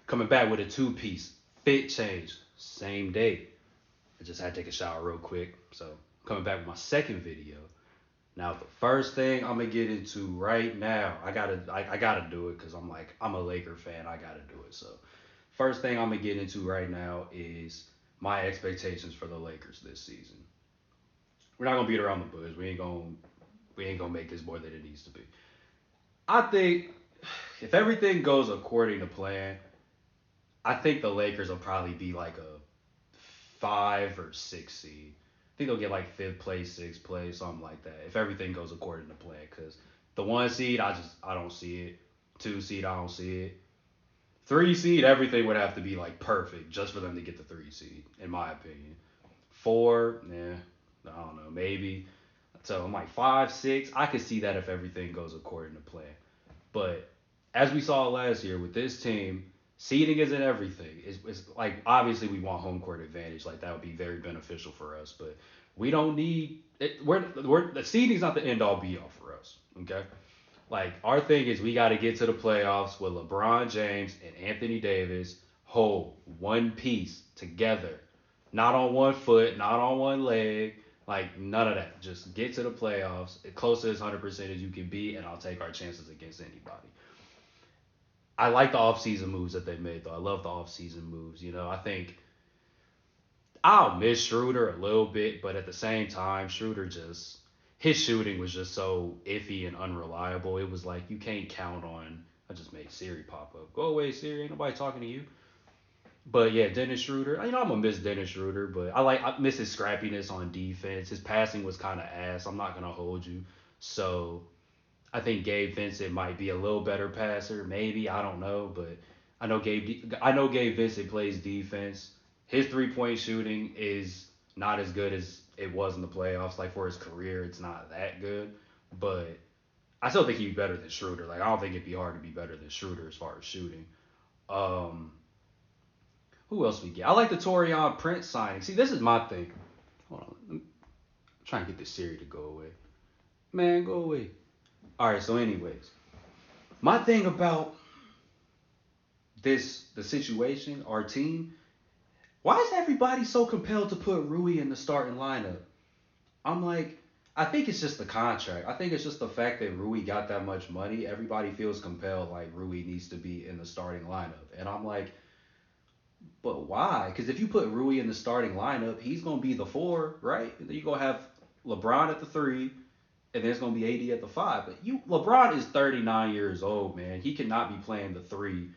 Coming back with a two-piece fit change, same day. I just had to take a shower real quick. So coming back with my second video. Now the first thing I'm gonna get into right now, I gotta do it because I'm a Laker fan. I gotta do it. So first thing I'm gonna get into right now is my expectations for the Lakers this season. We're not gonna beat around the bush. We ain't gonna make this more than it needs to be. I think if everything goes according to plan, I think the Lakers will probably be like a 5 or 6 seed. I think they'll get like fifth place, sixth place, something like that. If everything goes according to plan, because the 1 seed, I don't see it. 2 seed, I don't see it. 3 seed, everything would have to be like perfect just for them to get the 3 seed, in my opinion. Four, I don't know, maybe. So I'm like 5, 6. I could see that if everything goes according to plan. But as we saw last year with this team, seeding isn't everything. It's like obviously we want home court advantage. Like that would be very beneficial for us. But we don't need it. We're the seeding's not the end all be all for us. Okay. Like our thing is we got to get to the playoffs with LeBron James and Anthony Davis hold one piece together, not on one foot, not on one leg, like none of that. Just get to the playoffs as close to as 100% as you can be, and I'll take our chances against anybody. I like the offseason moves that they made though. I love the offseason moves. I think I'll miss Schroeder a little bit, but at the same time, Schroeder just his shooting was just so iffy and unreliable. It was like you can't count on. I just made Siri pop up. Go away, Siri. Ain't nobody talking to you. But yeah, Dennis Schroeder. I'm gonna miss Dennis Schroeder, but I miss his scrappiness on defense. His passing was kind of ass. I'm not gonna hold you. So I think Gabe Vincent might be a little better passer, maybe I don't know, but I know Gabe Vincent plays defense. His 3-point shooting is not as good as it was in the playoffs. Like for his career, it's not that good, but I still think he'd be better than Schroeder. Like I don't think it'd be hard to be better than Schroeder as far as shooting. Um, who else we get? I like the Torian Prince signing. See, this is my thing. Hold on, I'm trying to get this Siri to go away. Man, go away. All right. So, anyways, my thing about the situation, our team. Why is everybody so compelled to put Rui in the starting lineup? I'm like, I think it's just the contract. I think it's just the fact that Rui got that much money. Everybody feels compelled like Rui needs to be in the starting lineup, and I'm like, but why? Because if you put Rui in the starting lineup, he's gonna be the four, right? And then you gonna have LeBron at the three, and there's gonna be AD at the five. But LeBron is 39 years old, man. He cannot be playing the three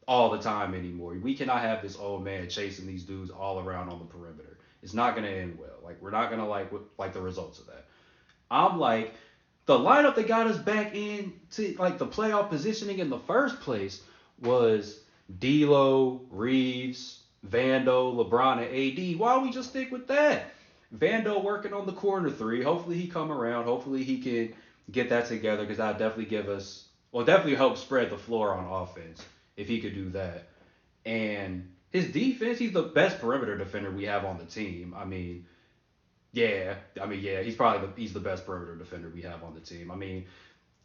all the time anymore. We cannot have this old man chasing these dudes all around on the perimeter. It's not gonna end well. Like we're not gonna like the results of that. I'm like the lineup that got us back in to like the playoff positioning in the first place was D'Lo, Reeves, Vando, LeBron, and AD. Why don't we just stick with that? Vando working on the corner three. Hopefully he come around. Hopefully he can get that together because that'll definitely give us, well, definitely help spread the floor on offense if he could do that. And his defense, he's the best perimeter defender we have on the team. Yeah, he's the best perimeter defender we have on the team.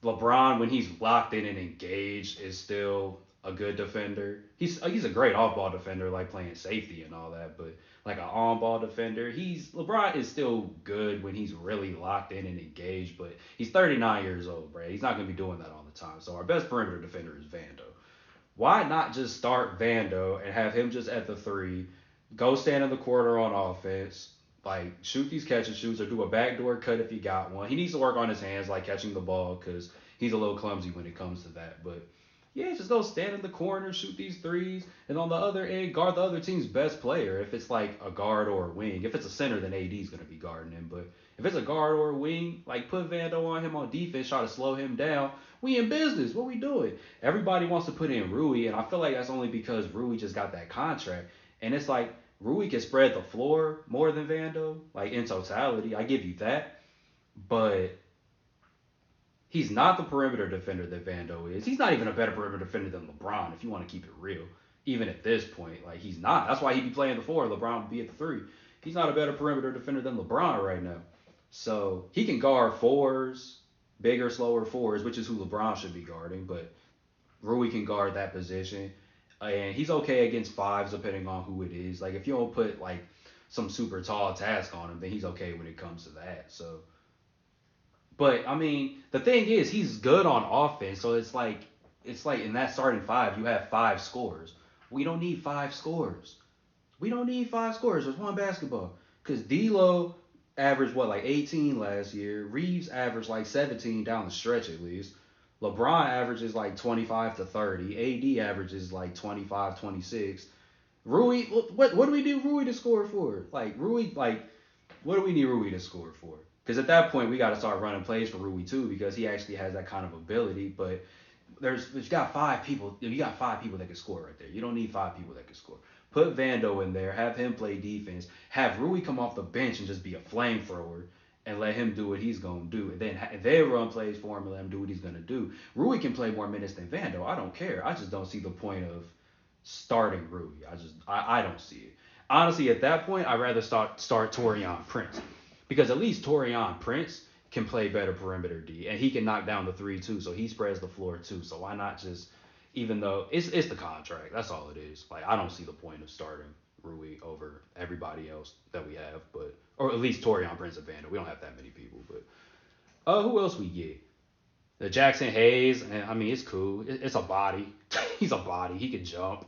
LeBron when he's locked in and engaged is still a good defender. He's a great off ball defender, like playing safety and all that. But like an on ball defender, he's LeBron is still good when he's really locked in and engaged. But he's 39 years old, bro. He's not gonna be doing that all the time. So our best perimeter defender is Vando. Why not just start Vando and have him just at the three, go stand in the corner on offense, like shoot these catch and shoots or do a backdoor cut if he got one. He needs to work on his hands, like catching the ball, because he's a little clumsy when it comes to that. But yeah, just go stand in the corner, shoot these threes, and on the other end, guard the other team's best player. If it's like a guard or a wing, if it's a center, then AD's gonna be guarding him. But if it's a guard or a wing, like put Vando on him on defense, try to slow him down. We in business. What we doing? Everybody wants to put in Rui, and I feel like that's only because Rui just got that contract. And it's like Rui can spread the floor more than Vando, like in totality. I give you that, but he's not the perimeter defender that Vando is. He's not even a better perimeter defender than LeBron, if you want to keep it real. Even at this point, like he's not. That's why he'd be playing the four. LeBron would be at the three. He's not a better perimeter defender than LeBron right now. So he can guard fours, bigger, slower fours, which is who LeBron should be guarding. But Rui can guard that position. And he's okay against fives depending on who it is. Like if you don't put like some super tall task on him, then he's okay when it comes to that. So, but I mean, the thing is, he's good on offense. So it's like in that starting five, you have five scores. We don't need five scores. We don't need five scores. There's one basketball. Because D'Lo averaged what like 18 last year. Reeves averaged like 17 down the stretch at least. LeBron averages like 25 to 30. AD averages like 25, 26. Rui, what do we need Rui to score for? Like Rui, like what do we need Rui to score for? Because at that point we got to start running plays for Rui too because he actually has that kind of ability. But you got five people. You got five people that can score right there. You don't need five people that can score. Put Vando in there. Have him play defense. Have Rui come off the bench and just be a flamethrower and let him do what he's gonna do. And then run plays for him and let him do what he's gonna do. Rui can play more minutes than Vando. I don't care. I just don't see the point of starting Rui. I don't see it. Honestly, at that point, I'd rather start Torian Prince because at least Torian Prince can play better perimeter D and he can knock down the three too. So he spreads the floor too. So why not just even though it's the contract, that's all it is. Like I don't see the point of starting Rui over everybody else that we have, but or at least Torian Prince and Vando. We don't have that many people, but who else we get? The Jackson Hayes, and I mean it's cool. It's a body. He's a body. He can jump.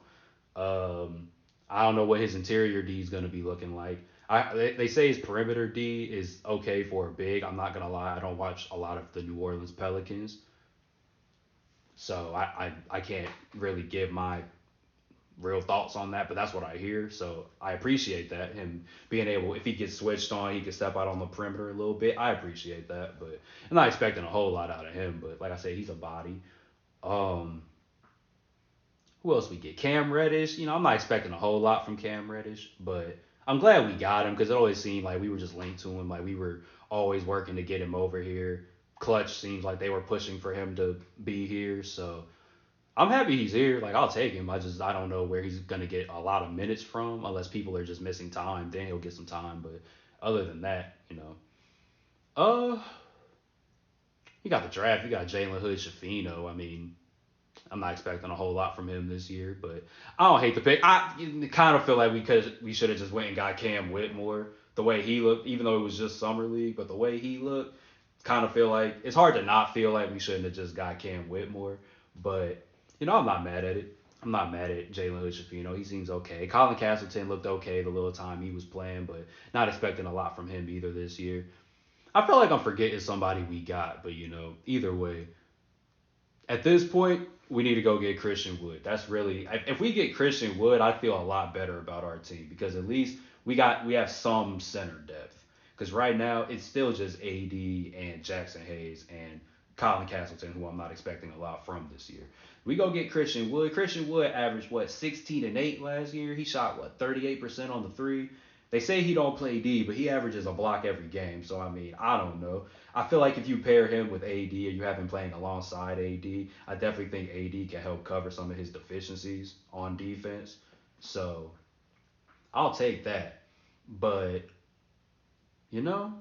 I don't know what his interior D is going to be looking like. They say his perimeter D is okay for a big. I'm not gonna lie. I don't watch a lot of the New Orleans Pelicans, so I can't really give my real thoughts on that. But that's what I hear. So I appreciate that him being able, if he gets switched on, he can step out on the perimeter a little bit. I appreciate that, but I'm not expecting a whole lot out of him. But like I said, he's a body. Um, who else we get? Cam Reddish. I'm not expecting a whole lot from Cam Reddish, but I'm glad we got him because it always seemed like we were just linked to him. Like we were always working to get him over here. Clutch seems like they were pushing for him to be here, so I'm happy he's here. Like I'll take him. I don't know where he's gonna get a lot of minutes from unless people are just missing time. Then he'll get some time, but other than that, you got the draft. You got Jalen Hood, Shafino. I mean, I'm not expecting a whole lot from him this year, but I don't hate the pick. I kind of feel like we should have just went and got Cam Whitmore. The way he looked, even though it was just summer league, but the way he looked, kind of feel like it's hard to not feel like we shouldn't have just got Cam Whitmore. But I'm not mad at it. I'm not mad at Jalen Hood Shafino. He seems okay. Colin Castleton looked okay the little time he was playing, but not expecting a lot from him either this year. I feel like I'm forgetting somebody we got, but either way, at this point, we need to go get Christian Wood. That's really if we get Christian Wood, I feel a lot better about our team because at least we have some center depth. Because right now it's still just AD and Jackson Hayes and Colin Castleton, who I'm not expecting a lot from this year. We go get Christian Wood. Christian Wood averaged what 16 and 8 last year. He shot what 38% on the three. They say he don't play D, but he averages a block every game. So I mean, I don't know. I feel like if you pair him with AD or you have him playing alongside AD, I definitely think AD can help cover some of his deficiencies on defense. So I'll take that. But you know,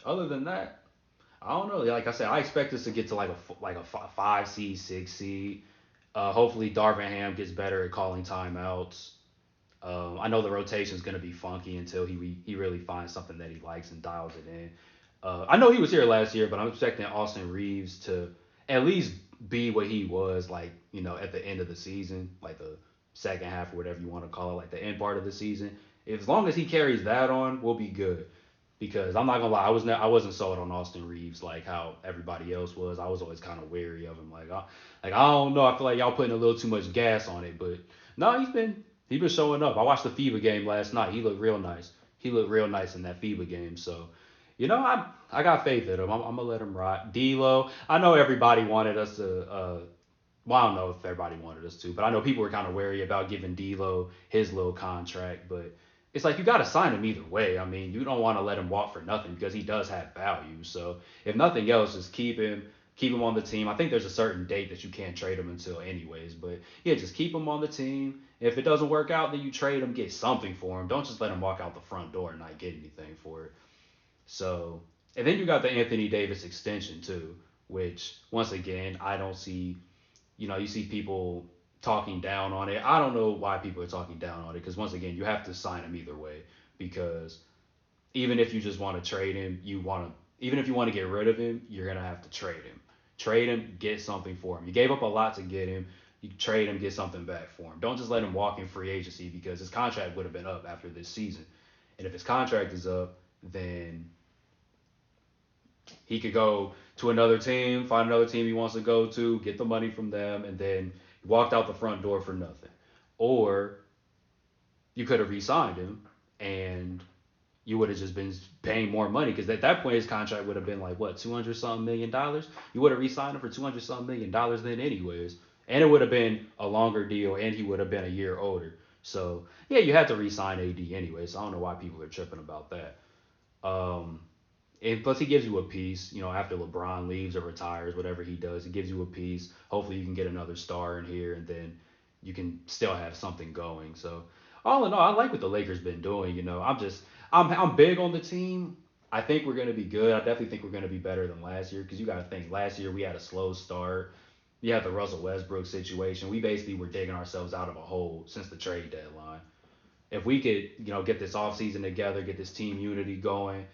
other than that, I don't know. Like I said, I expect us to get to like a 5 seed, 6 seed. Hopefully, Darvin Ham gets better at calling timeouts. I know the rotation is going to be funky until he really finds something that he likes and dials it in. I know he was here last year, but I'm expecting Austin Reeves to at least be what he was like, at the end of the season, like the second half or whatever you want to call it, like the end part of the season. As long as he carries that on, we'll be good. Because I'm not gonna lie, I wasn't sold on Austin Reeves like how everybody else was. I was always kind of wary of him. I don't know. I feel like y'all putting a little too much gas on it, but no, he's been showing up. I watched the FIBA game last night. He looked real nice. He looked real nice in that FIBA game. So, I got faith in him. I'm gonna let him ride. D'Lo. I know everybody wanted us to. Well, I don't know if everybody wanted us to, but I know people were kind of wary about giving D'Lo his little contract. But it's like you got to sign him either way. I mean, you don't want to let him walk for nothing because he does have value. So if nothing else, just keep him on the team. I think there's a certain date that you can't trade him until anyways. But yeah, just keep him on the team. If it doesn't work out, then you trade him, get something for him. Don't just let him walk out the front door and not get anything for it. So, and then you got the Anthony Davis extension too, which once again I don't see. You see people talking down on it. I don't know why people are talking down on it because once again, you have to sign him either way because even if you just want to trade him, even if you want to get rid of him, you're gonna have to trade him. Trade him, get something for him. You gave up a lot to get him. You trade him, get something back for him. Don't just let him walk in free agency because his contract would have been up after this season. And if his contract is up, then he could go to another team, find another team he wants to go to, get the money from them, and then walked out the front door for nothing. Or you could have re-signed him and you would have just been paying more money because at that point his contract would have been like what 200 something $1 million. You would have re-signed him for 200 something $1 million then anyways, and it would have been a longer deal, and he would have been a year older. So yeah, you had to re-sign AD anyway. So I don't know why people are tripping about that. Um, and plus he gives you a piece, after LeBron leaves or retires, whatever he does, he gives you a piece. Hopefully you can get another star in here, and then you can still have something going. So all in all, I like what the Lakers been doing. I'm big on the team. I think we're gonna be good. I definitely think we're gonna be better than last year because you got to think last year we had a slow start. You had the Russell Westbrook situation. We basically were digging ourselves out of a hole since the trade deadline. If we could, get this offseason together, get this team unity going,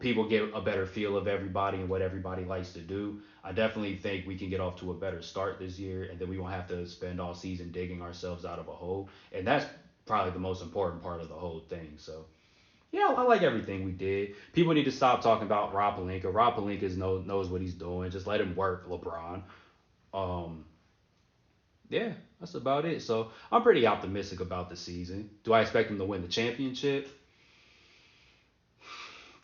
people get a better feel of everybody and what everybody likes to do. I definitely think we can get off to a better start this year, and then we won't have to spend all season digging ourselves out of a hole. And that's probably the most important part of the whole thing. So, yeah, I like everything we did. People need to stop talking about Rob Pelinka. Rob Pelinka knows what he's doing. Just let him work, LeBron. Um, yeah, that's about it. So I'm pretty optimistic about the season. Do I expect him to win the championship?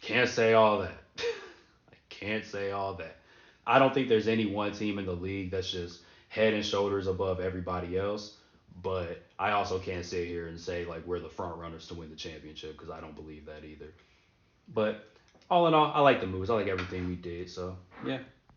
Can't say all that. I can't say all that. I don't think there's any one team in the league that's just head and shoulders above everybody else. But I also can't sit here and say like we're the front runners to win the championship because I don't believe that either. But all in all, I like the moves. I like everything we did. So yeah.